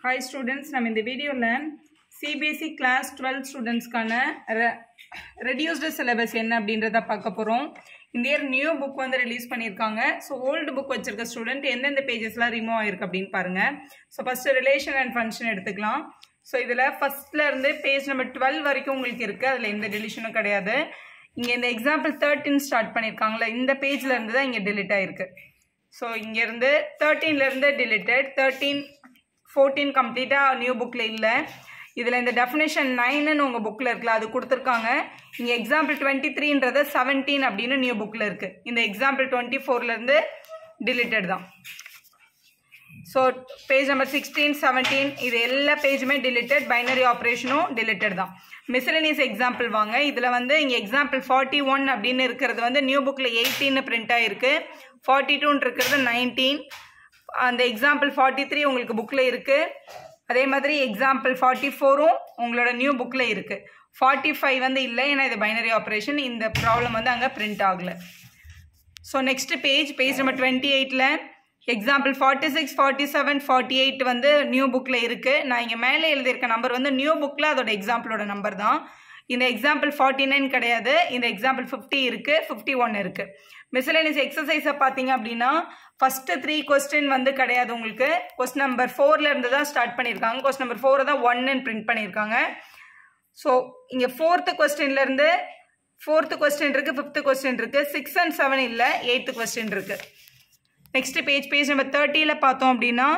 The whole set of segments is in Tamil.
Hi students, நம்ம இந்த வீடியோல CBSE class 12 ஸ்டூடண்ட்ஸ்க்கான reduced syllabus என்ன அப்படின்றத பார்க்க போறோம். இந்த இயர் நியூ புக் வந்து ரிலீஸ் பண்ணிருக்காங்க. சோ ஓல்ட் புக் வச்சிருக்க ஸ்டூடண்ட் எந்தெந்த பேजेसலாம் ரிமூவ் ஆயிருக்கு அப்படினு பாருங்க. So first relation and function எடுத்துக்கலாம். சோ இதுல ஃபர்ஸ்ட்ல இருந்து பேஜ் நம்பர் 12 வரைக்கும் உங்களுக்கு இருக்கு. அதுல எந்த டெலிஷனும் கிடையாது. இங்க இந்த எக்ஸாம்பிள் 13 ஸ்டார்ட் பண்ணிருக்காங்கல, இந்த பேஜ்ல இருந்து தான் இங்க delete ஆயிருக்கு. சோ இங்க இருந்து 13 ல இருந்து deleted, 13 14 கம்ப்ளீட்டா நியூ புக்ல இல்ல. இதுல இந்த டெஃபினிஷன் 9 ன்னு உங்க புக்ல இருக்குல, அது கொடுத்திருக்காங்க. இங்க எக்ஸாம்பிள் 23ன்றது 17 அப்படினு நியூ புக்ல இருக்கு. இந்த எக்ஸாம்பிள் 24 ல இருந்து deleted தான். சோ பேஜ் நம்பர் 16 17 இது எல்லா பேஜுமே deleted, பைனரி ஆபரேஷனும் deleted தான். மிஸ்செலேனியஸ் எக்ஸாம்பிள் வாங்க. இதுல வந்து இங்க எக்ஸாம்பிள் 41 அப்படினு இருக்குது வந்து நியூ புக்ல 18 ன்னு பிரிண்ட் ஆயிருக்கு. 42 ன்னு இருக்குது 19. அந்த எக்ஸாம்பிள் 43 உங்களுக்கு புக்ல இருக்கு. அதே மாதிரி எக்ஸாம்பிள் 44ம் உங்களோட நியூ புக்ல இருக்கு. 45 வந்து இல்ல, ஏன்னா இது பைனரி ஆபரேஷன். இந்த ப்ராப்ளம் வந்து அங்க பிரிண்ட் ஆகல. சோ நெக்ஸ்ட் பேஜ் நம்பர் 28ல எக்ஸாம்பிள் 46 47 48 வந்து நியூ புக்ல இருக்கு. நான் இங்க மேலே எழுதியிருக்க நம்பர் வந்து நியூ புக்ல அதோட எக்ஸாம்பிளோட நம்பர் தான். இந்த எக்ஸாம்பிள் 49 கிடையாது. இந்த எக்ஸாம்பிள் 50 இருக்கு, 51 இருக்கு. மிஸ்செலேனியஸ் எக்ஸசைஸ பாத்தீங்க அப்படின்னா ஃபர்ஸ்ட் 3 क्वेश्चन வந்து கிடையாது உங்களுக்கு. क्वेश्चन நம்பர் 4ல இருந்து தான் ஸ்டார்ட் பண்ணிருக்காங்க. क्वेश्चन நம்பர் 4 தான் 1 ன்னு பிரிண்ட் பண்ணிருக்காங்க. சோ இங்க 4th क्वेश्चनல இருந்து 4th क्वेश्चन இருக்கு, 5th क्वेश्चन இருக்கு, 6 and 7 இல்ல, 8th क्वेश्चन இருக்கு. நெக்ஸ்ட் பேஜ் நம்பர் 30ல பார்த்தோம் அப்படின்னா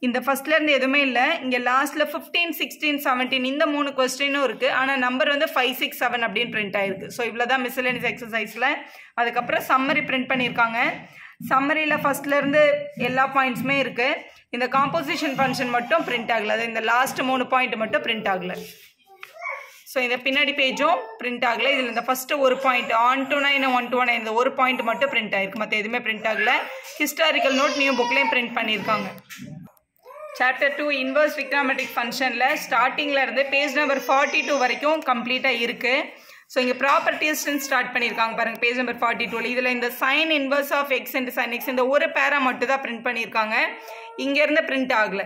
இந்த ஃபர்ஸ்ட்ல இருந்து எதுவுமே இல்ல. இங்க லாஸ்ட்ல 15 16 17 இந்த மூணு क्वेश्चनனும் இருக்கு. ஆனா நம்பர் வந்து 5 6 7 அப்படினு பிரிண்ட் ஆயிருக்கு. சோ இவ்வளவுதான் மிஸ்செலேனியஸ் எக்ஸசைஸ்ல. அதுக்கு அப்புறம் சம்மரி பிரிண்ட் பண்ணிருக்காங்க. சம்மரியில ஃபர்ஸ்ட்ல இருந்து எல்லா பாயிண்ட்ஸ்மே இருக்கு. இந்த காம்போசிஷன் ஃபங்க்ஷன் மட்டும் பிரிண்ட் ஆகல. அது இந்த லாஸ்ட் 3 பாயிண்ட் மட்டும் பிரிண்ட் ஆகல. சோ இந்த பின்னாடி பேஜும் பிரிண்ட் ஆகல. இதுல இந்த ஃபர்ஸ்ட் ஒரு பாயிண்ட் on to 9 1 to 9 இந்த ஒரு பாயிண்ட் மட்டும் பிரிண்ட் ஆயிருக்கு. மத்த எதுவுமே பிரிண்ட் ஆகல. ஹிஸ்டாரிக்கல் நோட் நியூ புக்லயும் பிரிண்ட் பண்ணிருக்காங்க. சாப்டர் 2 இன்வர்ஸ் ட்ரிகோனோமெட்ரிக் ஃபங்க்ஷன்ல ஸ்டார்டிங்ல இருந்து பேஜ் நம்பர் 42 வரைக்கும் கம்ப்ளீட்டா இருக்கு. சோ இங்க ப்ராப்பர்ட்டீஸ் ஸ்டார்ட் பண்ணிருக்காங்க பாருங்க பேஜ் நம்பர் 42ல. இதுல இந்த sin inverse of x and sin x இந்த ஒரு பேரா மட்டும் தான் பிரிண்ட் பண்ணிருக்காங்க. இங்க இருந்து பிரிண்ட் ஆகல.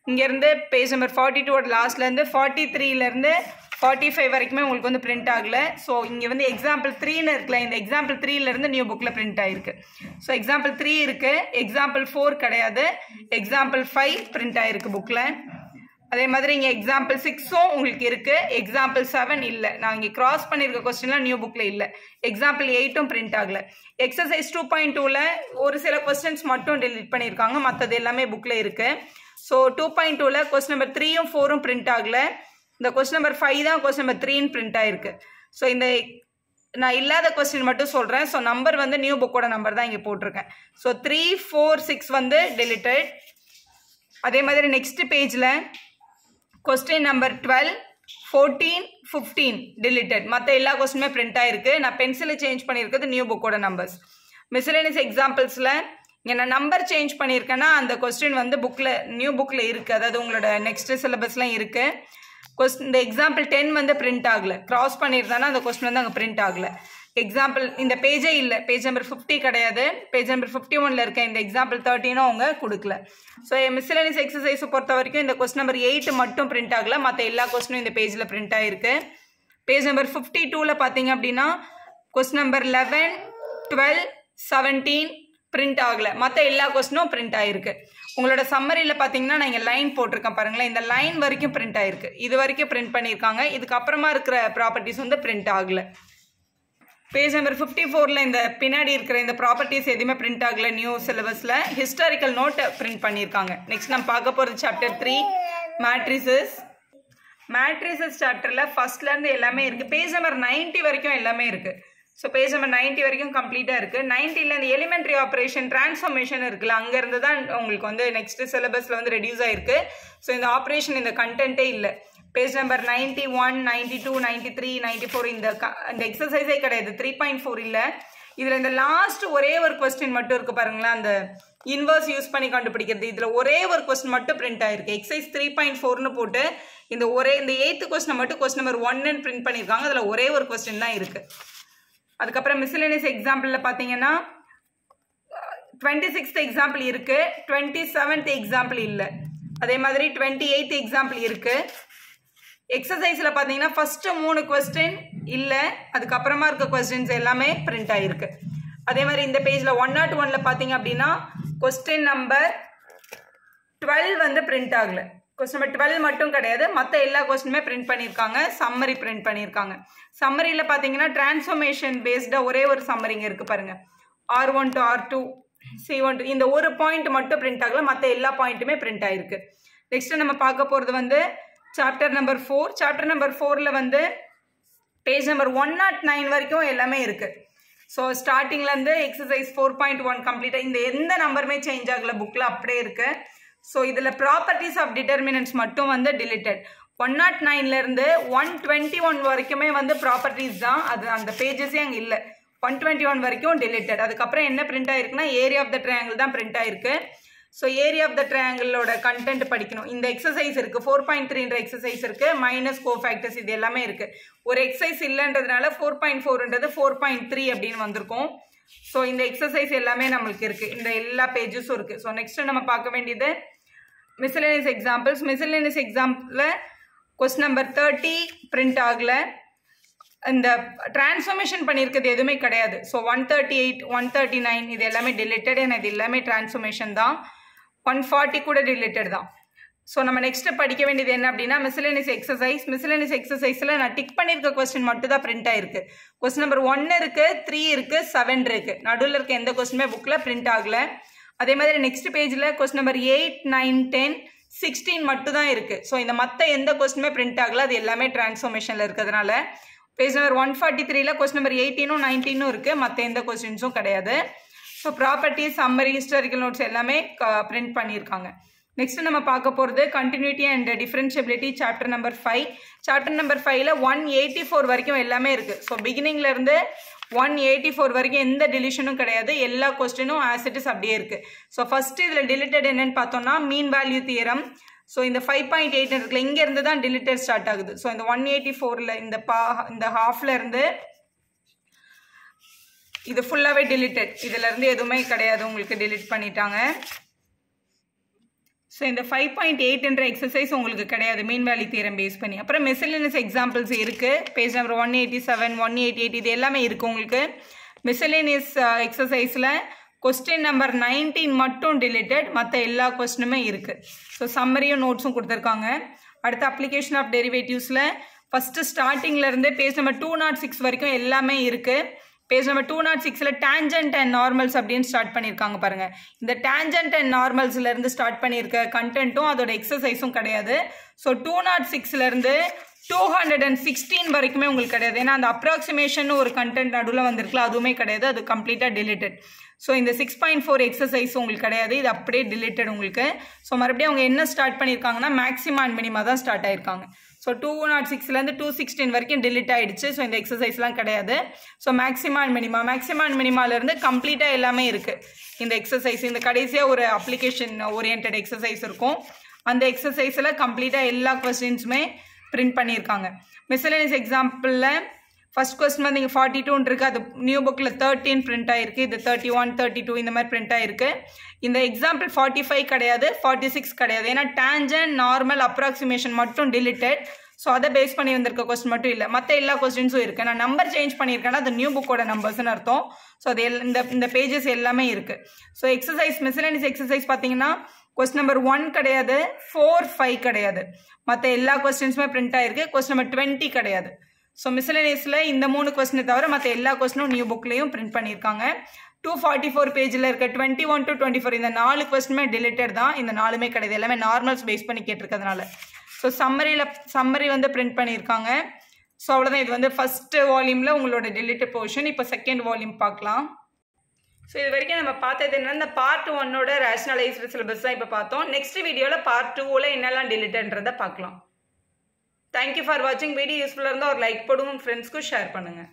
இங்க இருந்து பேஜ் நம்பர் 42 ஓட லாஸ்ட்ல இருந்து 43ல இருந்து 45 வரைக்குமே உங்களுக்கு வந்து பிரிண்ட் ஆகல. சோ இங்க வந்து எக்ஸாம்பிள் 3 ன்னு இருக்குல, இந்த எக்ஸாம்பிள் 3ல இருந்து நியூ புக்ல பிரிண்ட் ஆயிருக்கு. சோ எக்ஸாம்பிள் 3 இருக்கு, எக்ஸாம்பிள் 4 கிடையாது, எக்ஸாம்பிள் 5 பிரிண்ட் ஆயிருக்கு புக்ல. அதே மாதிரி இங்க எக்ஸாம்பிள் 6ம் உங்களுக்கு இருக்கு, எக்ஸாம்பிள் 7 இல்ல. நான் இங்க கிராஸ் பண்ணிருக்க क्वेश्चनலாம் நியூ புக்ல இல்ல. எக்ஸாம்பிள் 8ம் பிரிண்ட் ஆகல. எக்ஸசைஸ் 2.2ல ஒரு சில क्वेश्चंस மட்டும் delete பண்ணிருக்காங்க, மத்தது எல்லாமே புக்ல இருக்கு. சோ 2.2ல क्वेश्चन நம்பர் 3ம் 4ம் பிரிண்ட் ஆகல. இந்த क्वेश्चन நம்பர் 5 தான் क्वेश्चन நம்பர் 3 ன்னு பிரிண்ட் ஆயிருக்கு. சோ இந்த நான் இல்லாத क्वेश्चन மட்டும் சொல்றேன். சோ நம்பர் வந்து நியூ புக்கோட நம்பர் தான் இங்க போட்டுருக்கேன். சோ 3 4 6 வந்து deleted. அதே மாதிரி நெக்ஸ்ட் பேஜ்ல क्वेश्चन நம்பர் 12 14 15 deleted. மத்த எல்லா क्वेश्चनமே பிரிண்ட் ஆயிருக்கு. நான் பென்சிலை சேஞ்ச் பண்ணிருக்கிறது நியூ புக்கோட நம்பர்ஸ். மிஸ்செலேனியஸ் எக்ஸாம்பிள்ஸ்ல இங்க நான் நம்பர் சேஞ்ச் பண்ணிருக்கேன்னா அந்த क्वेश्चन வந்து புக்ல நியூ புக்ல இருக்கு. அதாவது உங்களோட நெக்ஸ்ட் சிலபஸ்லாம் இருக்கு. இந்த எக்ஸாம்பிள் 10 வந்து பிரிண்ட் ஆகல. கிராஸ் பண்ணிருந்தானா அந்த क्वेश्चन வந்து அங்க பிரிண்ட் ஆகல. எக்ஸாம்பிள் இந்த பேஜே இல்ல, பேஜ் நம்பர் 50 கிடையாது, பேஜ் நம்பர் 51ல இருக்க இந்த எக்ஸாம்பிள் 13 அவங்க கொடுக்கல. சோ மிஸ்செலேனியஸ் எக்ஸசைஸ் பொறுத்த வரைக்கும் இந்த क्वेश्चन நம்பர் 8 மட்டும் பிரிண்ட் ஆகல. மத்த எல்லா क्वेश्चनும் இந்த பேஜ்ல பிரிண்ட் ஆயிருக்கு. பேஜ் நம்பர் 52ல பாத்தீங்க அப்படின்னா क्वेश्चन நம்பர் 11 12 17 பிரிண்ட் ஆகல. மத்த எல்லா क्वेश्चनும் பிரிண்ட் ஆயிருக்கு. உங்களோட சம்மரியில பாத்தீங்கன்னா நான் இங்க லைன் போட்டிருக்கேன் பாருங்களேன். இந்த லைன் வரைக்கும் பிரிண்ட் ஆயிருக்கு. இது வரைக்கும் பிரிண்ட் பண்ணிருக்காங்க. இதுக்கு அப்புறமா இருக்கிற ப்ராப்பர்ட்டிஸ் வந்து பிரிண்ட் ஆகல. பேஜ் நம்பர் 54ல இந்த பின்னாடி இருக்கிற இந்த ப்ராப்பர்ட்டிஸ் எதுவுமே பிரிண்ட் ஆகல நியூ சிலபஸ்ல. ஹிஸ்டாரிக்கல் நோட் பிரிண்ட் பண்ணிருக்காங்க. நெக்ஸ்ட் நம்ம பார்க்க போறது சாப்டர் 3 மேட்ரிசஸ். மேட்ரிசஸ் சாப்டர்ல ஃபர்ஸ்ட்ல இருந்து எல்லாமே இருக்கு. பேஜ் நம்பர் 90 வரைக்கும் எல்லாமே இருக்கு. சோ பேஜ் நம்பர் 90 வரைக்கும் கம்ப்ளீட்டா இருக்கு. 90ல இந்த எலிமெண்டரி ஆபரேஷன் டிரான்ஸ்ஃபார்மேஷன் இருக்குல்ல, அங்க இருந்து தான் உங்களுக்கு வந்து நெக்ஸ்ட் சிலபஸ்ல வந்து ரெடியூஸ் ஆயிருக்கு. சோ இந்த ஆபரேஷன் இந்த கண்டென்ட்டே இல்ல. பேஜ் நம்பர் 91 92 93 94 இந்த எக்ஸசைஸே கிடையாது. 3.4 இல்ல. இதுல இந்த லாஸ்ட் ஒரே ஒரு क्वेश्चन மட்டும் இருக்கு பாருங்களேன், அந்த இன்வர்ஸ் யூஸ் பண்ணி கண்டுபிடிக்கிறது. இதுல ஒரே ஒரு क्वेश्चन மட்டும் பிரிண்ட் ஆயிருக்கு. எக்ஸசைஸ் 3.4 னு போட்டு இந்த 8th क्वेश्चन மட்டும் क्वेश्चन நம்பர் 1 ன்னு பிரிண்ட் பண்ணிருக்காங்க. அதுல ஒரே ஒரு क्वेश्चन தான் இருக்கு. அதுக்கு அப்புறம் மிஸ்செலேனியஸ் எக்ஸாம்பிள்ல பாத்தீங்கன்னா 26th எக்ஸாம்பிள் இருக்கு, 27th எக்ஸாம்பிள் இல்ல. அதே மாதிரி 28th எக்ஸாம்பிள் இருக்கு. எக்ஸசைஸில் பார்த்தீங்கன்னா ஃபர்ஸ்ட் 3 கொஸ்டின் இல்லை, அதுக்கப்புறமா இருக்க கொஸ்டின்ஸ் எல்லாமே பிரிண்ட் ஆகிருக்கு. அதே மாதிரி இந்த பேஜில் 101ல் பார்த்தீங்க அப்படின்னா கொஸ்டின் நம்பர் 12 வந்து பிரிண்ட் ஆகலை. கொஸ்டின் நம்பர் 12 மட்டும் கிடையாது, மற்ற எல்லா கொஸ்டினுமே பிரிண்ட் பண்ணியிருக்காங்க. சம்மரி பிரிண்ட் பண்ணியிருக்காங்க. சம்மரியில் பார்த்தீங்கன்னா டிரான்ஸ்ஃபர்மேஷன் பேஸ்டாக ஒரே ஒரு சம்மரிங்க இருக்குது பாருங்கள். R1 to R2 C1 to இந்த ஒரு பாயிண்ட் மட்டும் பிரிண்ட் ஆகலை, மற்ற எல்லா பாயிண்ட்டுமே பிரிண்ட் ஆகிருக்கு. நெக்ஸ்ட் நம்ம பார்க்க போகிறது வந்து சாப்டர் நம்பர் 4. சாப்டர் நம்பர் 4ல் வந்து பேஜ் நம்பர் 109 வரைக்கும் எல்லாமே இருக்குது. ஸோ ஸ்டார்டிங்லேருந்து எக்ஸசைஸ் 4.1 கம்ப்ளீட்டாக இந்த எந்த நம்பருமே சேஞ்ச் ஆகலை, புக்கில் அப்படியே இருக்குது. ஸோ இதில் ப்ராப்பர்ட்டிஸ் ஆஃப் டிட்டர்மினன்ட்ஸ் மட்டும் வந்து டிலிட்டட். 109லேருந்து 121 வரைக்குமே வந்து ப்ராப்பர்ட்டிஸ் தான், அது அந்த பேஜஸே அங்கே இல்லை. 121 வரைக்கும் டிலிட்டட். அதுக்கப்புறம் என்ன பிரிண்ட் ஆகிருக்குன்னா ஏரியா ஆஃப் த ட்ரையாங்கிள் தான் பிரிண்ட் ஆகிருக்கு. ஸோ ஏரியா ஆஃப் த ட்ரையாங்கிளோட கண்டென்ட் படிக்கணும். இந்த எக்ஸசைஸ் இருக்குது, 4.3ன்ற எக்ஸசைஸ் இருக்குது, மைனஸ் கோஃபேக்டர்ஸ் இது எல்லாமே இருக்குது. ஒரு எக்ஸசைஸ் இல்லைன்றதுனால 4.4ன்றது 4.3 அப்படின்னு வந்திருக்கும். ஸோ இந்த எக்ஸசைஸ் எல்லாமே நம்மளுக்கு இருக்குது, இந்த எல்லா பேஜஸும் இருக்குது. ஸோ நெக்ஸ்ட்டு நம்ம பார்க்க வேண்டியது மிஸ்செலேனியஸ் எக்ஸாம்பிள்ஸ். மிஸ்செலேனியஸ் எக்ஸாம்பிளில் கொஸ்டின் நம்பர் 30 பிரிண்ட் ஆகலை. இந்த டிரான்ஸ்ஃபர்மேஷன் பண்ணியிருக்கிறது எதுவுமே கிடையாது. ஸோ 138 139 இது எல்லாமே டிலிட்டட். ஏன்னா இது எல்லாமே டிரான்ஸ்ஃபர்மேஷன் தான். 140 கூட டிலிட்டட் தான். ஸோ நம்ம நெக்ஸ்ட் படிக்க வேண்டியது என்ன அப்படின்னா மிஸ்செலேனியஸ் எக்ஸசைஸ். மிஸ்செலேனியஸ் எக்ஸசைஸில் நான் டிக் பண்ணியிருக்க கொஸ்டின் மட்டும் தான் பிரிண்ட் ஆயிருக்கு. கொஸ்டின் நம்பர் 1 இருக்குது, 3 இருக்குது, 7 இருக்குது. நடுவில் இருக்க எந்த கொஸ்டினுமே புக்கில் பிரிண்ட் ஆகலை. அதே மாதிரி நெக்ஸ்ட் பேஜில் கொஸ்டின் நம்பர் 8 9 10 16 மட்டும் தான் இருக்குது. ஸோ இந்த மற்ற எந்த கொஸ்டினுமே பிரிண்ட் ஆகலை, அது எல்லாமே டிரான்ஸ்ஃபர்மேஷனில் இருக்கிறதுனால. பேஜ் நம்பர் 143ல் கொஸ்டின் நம்பர் 18 19 இருக்குது, மற்ற எந்த கொஸ்டின்ஸும் கிடையாது. So properties summary historical notes எல்லாமே பிரிண்ட் பண்ணியிருக்காங்க. நெக்ஸ்ட் நம்ம பார்க்க போகிறது continuity and differentiability chapter number 5. Chapter number 5ல் 184 வரைக்கும் எல்லாமே இருக்குது. ஸோ பிகினிங்லேருந்து 184 வரைக்கும் எந்த டிலிஷனும் கிடையாது, எல்லா கொஸ்டினும் ஆஸ் இட் இஸ் அப்படியே இருக்குது. ஸோ ஃபஸ்ட்டு இதில் டிலிட்டட் என்னன்னு பார்த்தோம்னா மீன் வேல்யூ தியரம். ஸோ இந்த 5.8 இருக்குல்ல, இங்கேருந்து தான் டிலிட்டட் ஸ்டார்ட் ஆகுது. ஸோ இந்த 184ல் இந்த ஹாஃப்ல இருந்து இது ஃபுல்லாகவே டிலிட்டட். இதிலேருந்து எதுவுமே கிடையாது, உங்களுக்கு டிலிட் பண்ணிட்டாங்க. ஸோ இந்த 5.8ன்ற எக்ஸசைஸ் உங்களுக்கு கிடையாது மீன் வேல்யூ தியரம் பேஸ் பண்ணி. அப்புறம் மிஸ்செலேனியஸ் எக்ஸாம்பிள்ஸ் இருக்குது. பேஜ் நம்பர் 187 188 இது எல்லாமே இருக்குது உங்களுக்கு. மிஸ்செலேனியஸ் எக்ஸசைஸில் கொஸ்டின் நம்பர் 19 மட்டும் டிலிட்டட், மற்ற எல்லா கொஸ்டினுமே இருக்குது. ஸோ சம்மரியும் நோட்ஸும் கொடுத்துருக்காங்க. அடுத்த அப்ளிகேஷன் ஆஃப் டெரிவேட்டிவ்ஸில் ஃபஸ்ட்டு ஸ்டார்டிங்லேருந்து பேஜ் நம்பர் 206 வரைக்கும் எல்லாமே இருக்குது. பேஜ் நம்பர் 206ல் டேஞ்சன்ட் அண்ட் நார்மல்ஸ் அப்படின்னு ஸ்டார்ட் பண்ணியிருக்காங்க பாருங்கள். இந்த டேஞ்சன்ட் அண்ட் நார்மல்ஸ்லேருந்து ஸ்டார்ட் பண்ணியிருக்க கண்டென்ட்டும் அதோட எக்ஸசைஸும் கிடையாது. ஸோ 206லேருந்து 216 வரைக்குமே உங்களுக்கு கிடையாது. ஏன்னா அந்த அப்ராக்சிமேஷன் ஒரு கண்டென்ட் நடுவில் வந்திருக்குல, அதுவுமே கிடையாது, அது கம்ப்ளீட்டாக டிலிட்டட். ஸோ இந்த 6.4 எக்ஸசைஸ் உங்களுக்கு கிடையாது, இது அப்படியே டிலிட்டட் உங்களுக்கு. ஸோ மறுபடியும் அவங்க என்ன ஸ்டார்ட் பண்ணியிருக்காங்கன்னா மேக்ஸிமா அண்ட் மினிமா தான் ஸ்டார்ட் ஆயிருக்காங்க. ஸோ 206லேருந்து 216 வரைக்கும் டிலிட் ஆகிடுச்சு. ஸோ இந்த எக்ஸசைஸ்லாம் கிடையாது. ஸோ மேக்ஸிமா அண்ட் மினிமாலேருந்து கம்ப்ளீட்டாக எல்லாமே இருக்குது இந்த எக்ஸசைஸ். இந்த கடைசியாக ஒரு அப்ளிகேஷன் ஓரியன்ட் எக்ஸசைஸ் இருக்கும், அந்த எக்ஸசைஸில் கம்ப்ளீட்டாக எல்லா கொஸ்டின்ஸுமே பிரிண்ட் பண்ணியிருக்காங்க. மிஸ்செலேனியஸ் எக்ஸாம்பிளில் ஃபர்ஸ்ட் கொஸ்டின் வந்து இங்கே 42 இருக்குது, அது நியூ புக்கில் 13 பிரிண்ட் ஆகிருக்கு. இது 31 32 இந்த மாதிரி பிரிண்ட் ஆகிருக்கு. இந்த எக்ஸாம்பிள் 45 கிடையாது, 46 கிடையாது. ஏன்னா டேஞ்சன்ட் நார்மல் அப்ராக்சிமேஷன் மட்டும் டிலிட்டட். ஸோ அதை பேஸ் பண்ணி வந்திருக்க கொஸ்டின் மட்டும் இல்லை, மற்ற எல்லா கொஸ்டின்ஸும் இருக்குது. நான் நம்பர் சேஞ்ச் பண்ணியிருக்கேன்னா அது நியூ புக்கோட நம்பர்ஸ்னு அர்த்தம். ஸோ அது இந்த பேஜஸ் எல்லாமே இருக்குது. ஸோ எக்ஸசைஸ் மிஸ்செலேனியஸ் எக்ஸசைஸ் பார்த்தீங்கன்னா கொஸ்டின் நம்பர் 1 கிடையாது, 4 5 கிடையாது, மற்ற எல்லா கொஸ்டின்ஸுமே பிரிண்ட் ஆகிருக்கு. கொஸ்டின் நம்பர் 20 கிடையாது. ஸோ மிஸ்செலேனியஸில் இந்த 3 கொஸ்டினை தவிர மற்ற எல்லா கொஸ்டினும் நியூ புக்லேயும் பிரிண்ட் பண்ணியிருக்காங்க. 244 பேஜில் இருக்க 21 to 24 இந்த 4 கொஸ்டினுமே டிலிட்டட் தான், இந்த 4மே கிடையாது, எல்லாமே நார்மல்ஸ் பேஸ் பண்ணி கேட்டிருக்கிறதுனால. ஸோ சம்மரி வந்து பிரிண்ட் பண்ணியிருக்காங்க. ஸோ அவ்வளோதான். இது வந்து ஃபஸ்ட்டு வால்யூமில் உங்களோட டிலிட்டட் போர்ஷன். இப்போ செகண்ட் வால்யூம் பார்க்கலாம். ஸோ இது வரைக்கும் நம்ம பார்த்தது என்னன்னா இந்த பார்ட் 1ஓட ரேஷனலைஸ்டு சிலபஸ் தான் இப்போ பார்த்தோம். நெக்ஸ்ட் வீடியோவில் பார்ட் 2ல் என்னெல்லாம் டிலிட்டட்ன்றதை பார்க்கலாம். தேங்க்யூ ஃபார் வாட்சிங். வீடியோ யூஸ்ஃபுல்லாக இருந்தால் ஒரு லைக் போடுங்க, உங்கள் ஃப்ரெண்ட்ஸ்க்கும் ஷேர் பண்ணுங்கள்.